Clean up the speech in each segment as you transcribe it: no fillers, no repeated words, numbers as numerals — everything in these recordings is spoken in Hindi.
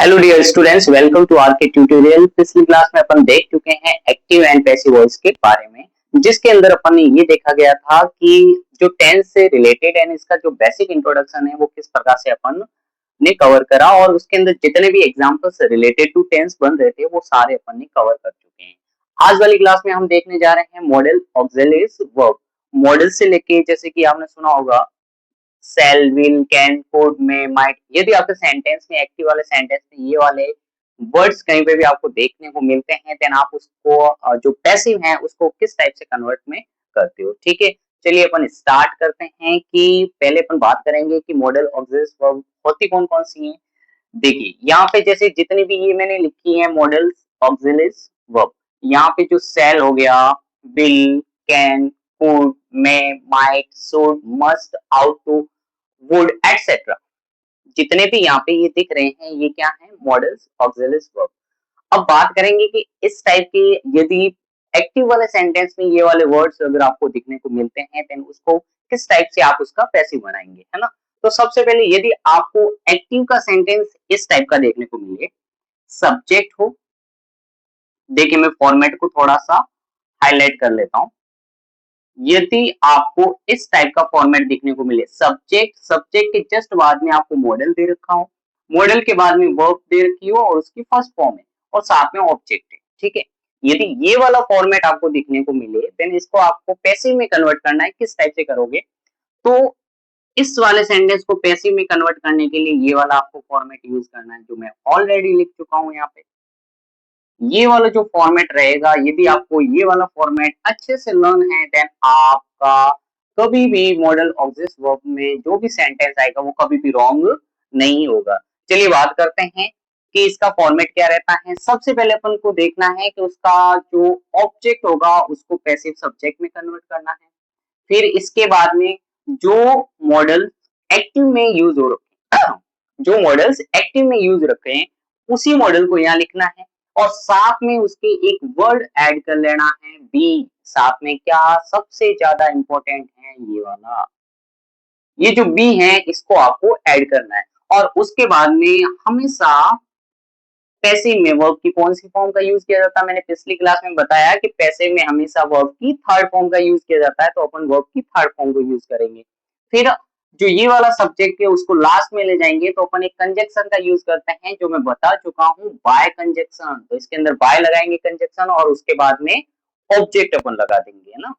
Hello dear students, welcome to R K tutorial. पिछली क्लास में अपन देख चुके हैं एक्टिव एंड पैसिव वॉइस के बारे में, जिसके अंदर अपन ने ये देखा गया था कि जो टेंस से रिलेटेड एंड इसका जो बेसिक इंट्रोडक्शन है वो किस प्रकार से अपन ने कवर करा, और उसके अंदर जितने भी एग्जांपल्स रिलेटेड टू टेंस बन रहे थे वो सारे अपन ने कवर कर चुके हैं। आज वाली क्लास में हम देखने जा रहे हैं मॉडल ऑक्सिलरीज वर्ब। मॉडल से लेके जैसे कि आपने सुना होगा सेल, विल, कैन, कुड, में, माइट, यदि आपके सेंटेंस में एक्टिव वाले सेंटेंस में ये वाले वर्ड्स कहीं पे भी आपको देखने को मिलते हैं, देन आप उसको जो पैसिव है उसको किस टाइप से कन्वर्ट में करते हो। ठीक है, चलिए अपन स्टार्ट करते हैं कि पहले अपन बात करेंगे कि मॉडल ऑक्सिलरीज वर्ब होती कौन कौन सी हैं। देखिए यहाँ पे जैसे जितनी भी ये मैंने लिखी है मॉडल ऑक्सिलरीज वर्ब, यहाँ पे जो सेल हो गया, will, can, could, may, might, should, must, ought, would etcetera, जितने भी यहाँ पे ये दिख रहे हैं ये क्या है, मॉडल्स ऑक्सिलरीज वर्ब। अब बात करेंगे कि इस टाइप के यदि एक्टिव वाले सेंटेंस में ये वाले वर्ड्स अगर आपको दिखने को मिलते हैं देन उसको किस टाइप से आप उसका पैसिव बनाएंगे, है ना। तो सबसे पहले यदि आपको एक्टिव का सेंटेंस इस टाइप का देखने को मिले, सब्जेक्ट हो, देखिए मैं फॉर्मेट को थोड़ा सा हाईलाइट कर लेता हूं। यदि आपको इस टाइप का फॉर्मेट देखने को मिले, सब्जेक्ट, सब्जेक्ट के जस्ट बाद में आपको मॉडल दे रखा हो, मॉडल के बाद में वर्ब दे रखी हो और उसकी फर्स्ट फॉर्म है और साथ में ऑब्जेक्ट है। ठीक है, यदि ये वाला फॉर्मेट आपको दिखने को मिले देन इसको आपको पैसिव में कन्वर्ट करना है। किस टाइप से करोगे, तो इस वाले सेंटेंस को पैसिव में कन्वर्ट करने के लिए ये वाला आपको फॉर्मेट यूज करना है जो मैं ऑलरेडी लिख चुका हूं यहाँ पे। ये वाला जो फॉर्मेट रहेगा, यदि आपको ये वाला फॉर्मेट अच्छे से लर्न है देन आपका कभी भी मॉडल ऑब्जेक्ट वर्ब में जो भी सेंटेंस आएगा वो कभी भी रॉन्ग नहीं होगा। चलिए बात करते हैं कि इसका फॉर्मेट क्या रहता है। सबसे पहले अपन को देखना है कि उसका जो ऑब्जेक्ट होगा उसको पैसिव सब्जेक्ट में कन्वर्ट करना है। फिर इसके बाद में जो मॉडल एक्टिव में यूज हो रखे जो मॉडल्स एक्टिव में यूज रखे हैं उसी मॉडल को यहाँ लिखना है, और साथ में उसके एक वर्ड ऐड कर लेना है, बी। साथ में क्या सबसे ज्यादा इंपॉर्टेंट है ये वाला, ये जो बी है इसको आपको ऐड करना है। और उसके बाद में हमेशा पैसिव में वर्ब की कौन सी फॉर्म का यूज किया जाता है, मैंने पिछली क्लास में बताया कि पैसिव में हमेशा वर्ब की थर्ड फॉर्म का यूज किया जाता है, तो अपन वर्ब की थर्ड फॉर्म को यूज करेंगे। फिर जो ये वाला सब्जेक्ट है उसको लास्ट में ले जाएंगे, तो अपन एक कंजक्शन का यूज करते हैं जो मैं बता चुका हूँ, बाय कंजक्शन। तो इसके अंदर बाय लगाएंगे कंजक्शन और उसके बाद में ऑब्जेक्ट अपन लगा देंगे, है ना।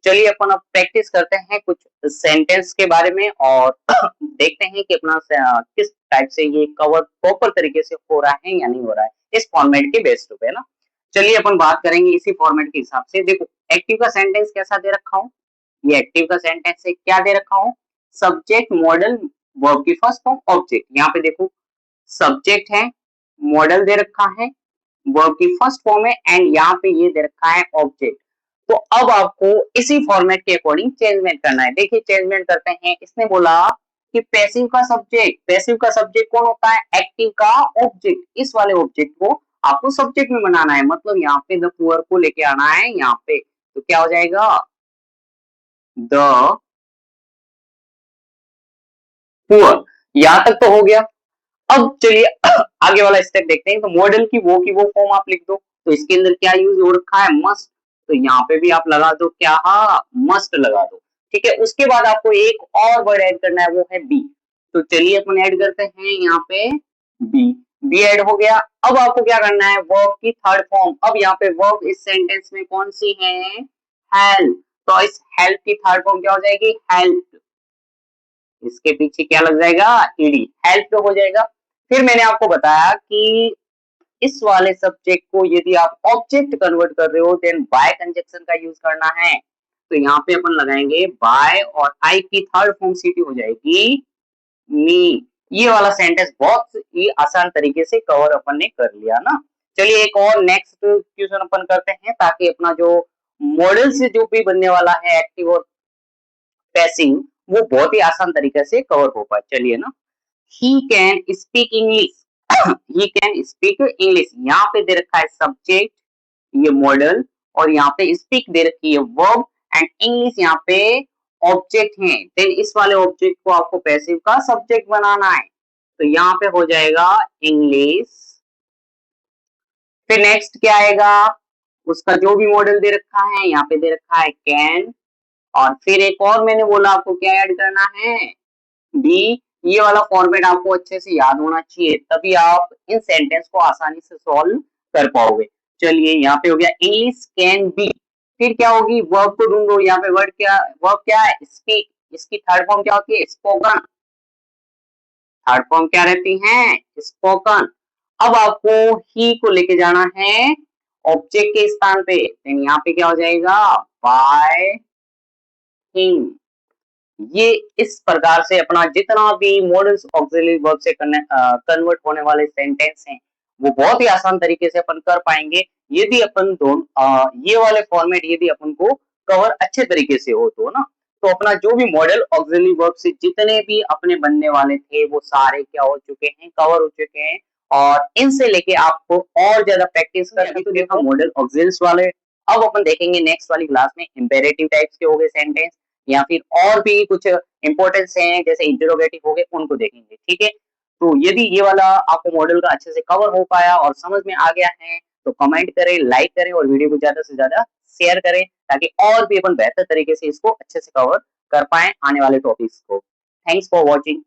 चलिए अपन अब प्रैक्टिस करते हैं कुछ सेंटेंस के बारे में और देखते हैं कि अपना किस टाइप से ये कवर प्रॉपर तरीके से हो रहा है या नहीं हो रहा है इस फॉर्मेट के बेस पे, ना। चलिए अपन बात करेंगे इसी फॉर्मेट के हिसाब से। देखो एक्टिव का सेंटेंस कैसा दे रखा हूँ, ये एक्टिव का सेंटेंस है, क्या दे रखा हूँ, सब्जेक्ट, मॉडल, वर्ब की फर्स्ट फॉर्म, ऑब्जेक्ट। यहाँ पे देखो सब्जेक्ट है, मॉडल दे रखा है, वर्ब की फर्स्ट फॉर्म है एंड यहाँ पे ये दे रखा है ऑब्जेक्ट। तो अब आपको इसी फॉर्मेट के अकॉर्डिंग चेंजमेंट करना है। देखिए चेंजमेंट करते हैं। इसने बोला कि पैसिव का सब्जेक्ट, पैसिव का सब्जेक्ट कौन होता है, एक्टिव का ऑब्जेक्ट। इस वाले ऑब्जेक्ट को आपको सब्जेक्ट में बनाना है, मतलब यहाँ पे द पुअर को लेके आना है यहाँ पे, तो क्या हो जाएगा, द पुअर। यहां तक तो हो गया। अब चलिए आगे वाला स्टेप देखते हैं। तो मॉडल की वो फॉर्म आप लिख दो, तो इसके अंदर क्या यूज हो रखा है, मस्ट। तो यहाँ पे भी आप लगा दो क्या, हाँ मस्ट लगा दो। ठीक है, उसके बाद आपको एक और वर्ड ऐड करना है, वो है बी। तो चलिए अपन ऐड करते हैं यहाँ पे बी। बी ऐड हो गया। अब आपको क्या करना है, वर्ब की थर्ड फॉर्म। अब यहाँ पे वर्ब इस सेंटेंस में कौन सी है, हेल्प। तो इस हेल्प की थर्ड फॉर्म क्या हो जाएगी, हेल्प। इसके पीछे क्या लग जाएगा, ईडी, हेल्प हो जाएगा। फिर मैंने आपको बताया कि इस वाले सब्जेक्ट को यदि आप ऑब्जेक्ट कन्वर्ट कर रहे हो देन बाय कंजक्शन का यूज करना है। तो यहाँ पे अपन लगाएंगे बाय और आई की थर्ड फॉर्म सीटी हो जाएगी मी। ये वाला सेंटेंस बहुत ही आसान तरीके से कवर अपन ने कर लिया ना। चलिए एक और नेक्स्ट क्वेश्चन अपन करते हैं ताकि अपना जो मॉडल से जो भी बनने वाला है एक्टिव और पैसिव वो बहुत ही आसान तरीके से कवर हो पाए। चलिए ना, he can speak English he can speak English. यहाँ पे दे रखा है सब्जेक्ट, ये मॉडल, और यहाँ पे स्पीक दे रखी है वर्ब एंड इंग्लिश यहाँ पे ऑब्जेक्ट है। देन इस वाले ऑब्जेक्ट को आपको पैसिव का सब्जेक्ट बनाना है। तो यहाँ पे हो जाएगा इंग्लिश। फिर नेक्स्ट क्या आएगा, उसका जो भी मॉडल दे रखा है, यहाँ पे दे रखा है कैन, और फिर एक और मैंने बोला आपको क्या ऐड करना है, बी। ये वाला फॉर्मेट आपको अच्छे से याद होना चाहिए, तभी आप इन सेंटेंस को आसानी से सॉल्व कर पाओगे। चलिए यहाँ पे हो गया इंग्लिश कैन बी। फिर क्या होगी, वर्ब को ढूंढो। यहाँ पे वर्ब क्या है, स्पीक। इसकी थर्ड फॉर्म क्या होती है, स्पोकन। थर्ड फॉर्म क्या रहती है, स्पोकन। अब आपको ही को लेके जाना है ऑब्जेक्ट के स्थान पे, तो यहाँ पे क्या हो जाएगा, बाय हिम। ये इस प्रकार से अपना जितना भी मॉडल्स ऑक्सिलरी वर्ब से कन्वर्ट होने वाले सेंटेंस हैं, वो बहुत ही आसान तरीके से अपन कर पाएंगे यदि अपन ये वाले फॉर्मेट यदि अपन को कवर अच्छे तरीके से हो तो ना। तो अपना जो भी मॉडल ऑक्सिलरी वर्ब से जितने भी अपने बनने वाले थे वो सारे क्या हो चुके हैं, कवर हो चुके हैं। और इनसे लेके आपको और ज्यादा प्रैक्टिस कर, अभी तो देखा मॉडल ऑक्सिल्स वाले। अब अपन देखेंगे नेक्स्ट वाली क्लास में इंपेरेटिव टाइप्स के हो गए सेंटेंस, या फिर और भी कुछ इंपॉर्टेंस हैं जैसे इंटरोगेटिव हो गए, उनको देखेंगे। ठीक है, तो यदि ये वाला आपको मॉडल का अच्छे से कवर हो पाया और समझ में आ गया है तो कमेंट करें, लाइक करें और वीडियो को ज्यादा से ज्यादा शेयर करें, ताकि और भी अपन बेहतर तरीके से इसको अच्छे से कवर कर पाए आने वाले टॉपिक्स को। Thanks for watching.